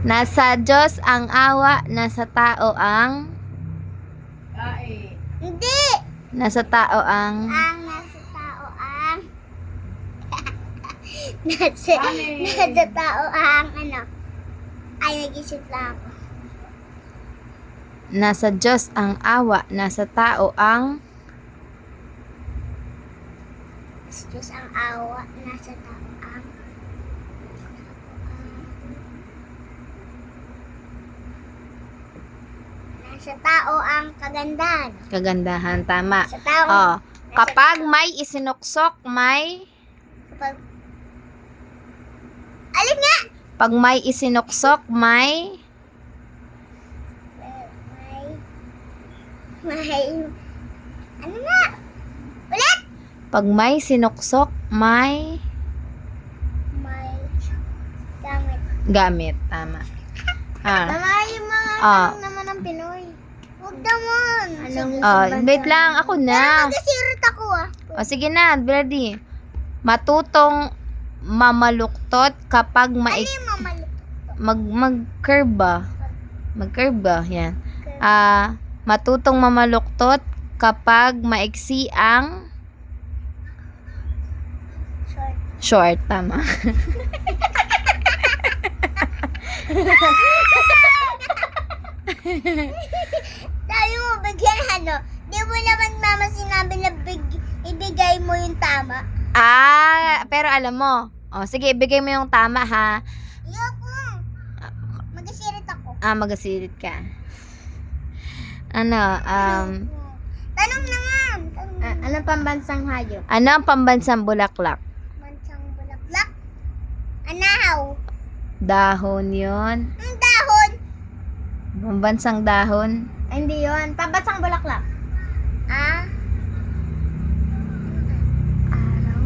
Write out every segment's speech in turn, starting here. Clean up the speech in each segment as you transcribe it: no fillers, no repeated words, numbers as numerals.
Nasa Diyos ang awa, nasa tao ang... Hindi! Nasa tao ang... Nasa tao ang... nasa tao ang ano? Ay, nag-isip lang ako. Nasa Diyos ang awa, nasa tao ang... Sa Diyos ang awa, nasa tao ang... Nasa tao ang kagandahan. Kagandahan, tama. Sa tao. Kapag may isinuksok, may... Kapag... Alin nga? Pag may isinuksok, may... Ano nga? Ulit? Pag may sinuksok, may... May gamit. Gamit, tama. Tama yung mga tanong naman ng Pinoy. Huwag naman. Wait lang, ako na. Magkasirot ako Sige na, ready. Matutong mamaluktot kapag Ano yung mamaluktot? mag-curve ba? Mag-curve ba? Yan. Matutong mamaluktot kapag maiksi ang short. Tama. Sabi mo, bigyan ano? Di mo naman mama sinabi na ibigay mo yung tama. Pero alam mo. Sige, ibigay mo yung tama, ha? Ayoko. Magasirit ako. Magasirit ka. Ano, Tanong naman. Anong pambansang hayop? ano ang pambansang bulaklak? Bansang bulaklak? Anahaw. Dahon yon. Ang dahon. Pambansang dahon. Ay, hindi yun. Pambansang bulaklak. Araw.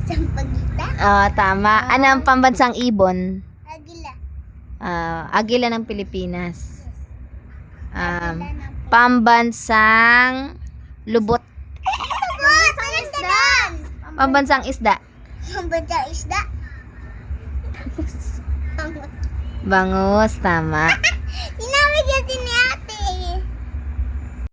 Sampagita. Tama. Ano ang pambansang ibon? Agila. Agila ng Pilipinas. Pambansang lubot. Pambansang isda. Pambansang isda. Pambansang isda. Bangus, tama. Sinabi kasi niya